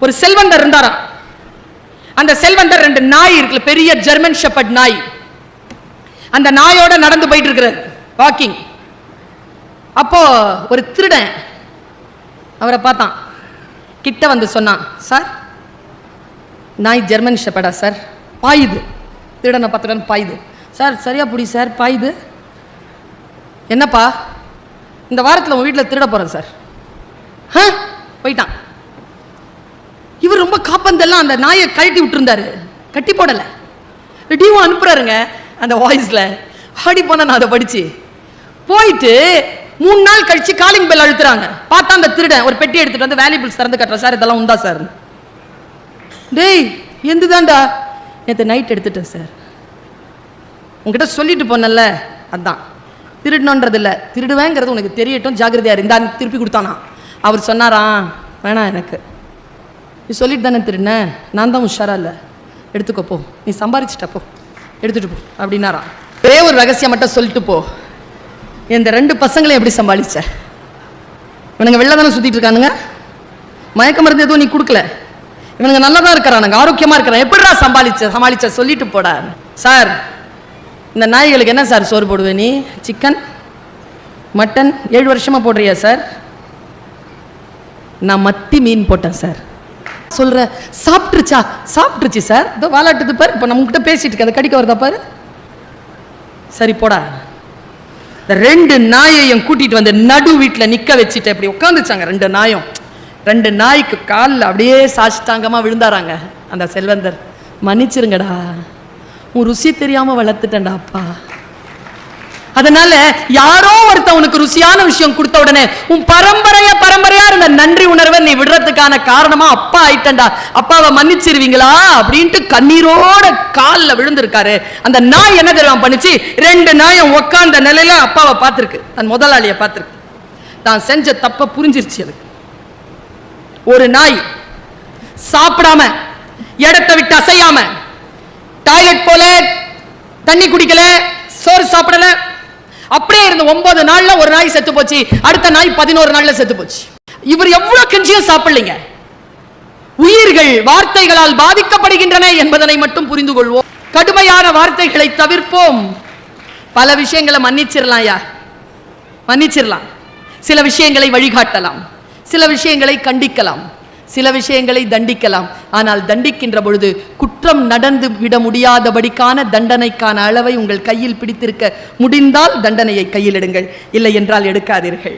ஒரு செல்வந்தர் இருந்தாராம். அந்த செல்வந்தர் 2 நாய் இருக்குல்ல, பெரிய ஜெர்மன் ஷெப்பர்ட் நாய். அந்த நாயோட நடந்து போயிட்டு இருக்கிறார் வாக்கிங். அப்போ ஒரு திருடன் அவரை பார்த்தான். கிட்ட வந்து சொன்னான், சார் நாய் ஜெர்மன் ஷெப்பர்டா சார்? பாயுது. திருடனை பார்த்துட்டு பாயுது. சார் சரியா புடி சார், பாயுது. என்னப்பா, இந்த வாரத்தில் உங்கள் வீட்டில் திருட போகிறேன் சார். போயிட்டான். இவர் ரொம்ப காப்பந்தெல்லாம் அந்த நாயை கழட்டி விட்டுருந்தாரு, கட்டி போடலை. ரெடியும் அனுப்புறாருங்க அந்த வாய்ஸில். ஆடி போன நான் அதை படிச்சு போயிட்டு 3 நாள் கழிச்சு காலிங் பெல் அழுத்துறாங்க. பார்த்தா அந்த திருடன் ஒரு பெட்டி எடுத்துட்டு வந்து வேல்யூபிள்ஸ் திறந்து கட்டுறேன் சார், இதெல்லாம் உண்டா சார்? டேய் எந்துதான்டா? நேற்று நைட் எடுத்துட்டேன் சார். உங்ககிட்ட சொல்லிட்டு போனல, அதான் திருடணுன்றது இல்லை, திருடுவேங்கிறது உனக்கு தெரியட்டும், ஜாகிரதையா இருந்தா. திருப்பி கொடுத்தானா. அவர் சொன்னாராம், வேணாம் எனக்கு, நீ சொல்லிட்டு தானே திருடின, நான் தான் உஷாரா இல்லை, எடுத்துக்கோ போ, நீ சம்பாரிச்சிட்ட போ, எடுத்துட்டு போ அப்படின்னாராம். ஒரே ஒரு ரகசியம் மட்டும் சொல்லிட்டு போ, இந்த 2 பசங்களையும் எப்படி சமாளிச்ச? இவனுங்க வெளில தானே சுத்திட்டு இருக்கானுங்க, மயக்க மருந்து எதுவும் நீ கொடுக்கல, இவனுங்க நல்லா தான் இருக்கிறானுங்க, ஆரோக்கியமா இருக்கிறான், எப்படிடா சமாளிச்ச சொல்லிட்டு போடா. சார் இந்த நாய்களுக்கு என்ன சார் சோறு போடுவே நீ? சிக்கன் மட்டன் 7 வருஷமா போடுறியா சார்? நான் மத்தி மீன் போட்டேன் சார். சொல்ற சாப்பிட்டுருச்சா? சாப்பிட்டுருச்சு சார், இதோ வாலாட்டுது பாரு, இப்போ நம்ம கிட்ட பேசிட்டு இருக்க, அந்த கடிக்க வருதா பாரு. சரி போடா. 2 நாயையும் கூட்டிட்டு வந்து நடு வீட்டில் நிக்க வச்சுட்டு அப்படி உட்காந்துச்சாங்க. 2 நாயும். 2 நாய்க்கு காலில் அப்படியே சாஷ்டாங்கமா விழுந்தாராங்க. அந்த செல்வந்தர், மன்னிச்சிருங்கடா, உன் ருசி தெரியாம வளர்த்துட்டேன்டா அப்பா. அதனால யாரோ ஒருத்த உனக்கு ருசியான விஷயம் கொடுத்த உடனே உன் பரம்பரையா இருந்த நன்றி உணர்வை நீ விடுறதுக்கான காரணமா அப்பா ஆயிட்டண்டா, அப்பாவை மன்னிச்சிருவீங்களா அப்படின்ட்டு கண்ணீரோட காலில் விழுந்திருக்காரு. அந்த நாய் என்ன தெரியுமா பண்ணுச்சு? 2 நாயும் உட்கார்ந்த நிலையில அப்பாவை பார்த்திருக்கு, தன் முதலாளியை பார்த்திருக்கு, தான் செஞ்ச தப்ப புரிஞ்சிருச்சு. அதுக்கு ஒரு நாய் சாப்பிடாம, இடத்தை விட்டு அசையாம, டாய்லெட் போல, தண்ணி குடிக்கல, சோறு சாப்பிடல, அப்படியே இருந்த 9 நாள்ல ஒரு நாய் செத்து போச்சு. அடுத்த நாய் 11 நாள்ல செத்து போச்சு. இவர் எவ்வளவு கெஞ்சியும் சாப்பிடலைங்க. உயிர்கள் வார்த்தைகளால் பாதிக்கப்படுகின்றன என்பதனை மட்டும் புரிந்து கொள்வோம். கடுமையான வார்த்தைகளை தவிர்ப்போம். பல விஷயங்களை மன்னிச்சிடலாம், சில விஷயங்களை வழிகாட்டலாம், சில விஷயங்களை கண்டிக்கலாம், சில விஷயங்களை தண்டிக்கலாம். ஆனால் தண்டிக்கின்ற பொழுது குற்றம் நடந்து விட முடியாதபடிக்கான தண்டனைக்கான அளவை உங்கள் கையில் பிடித்திருக்க முடிந்தால் தண்டனையை கையில் எடுங்கள், இல்லை என்றால் எடுக்காதீர்கள்.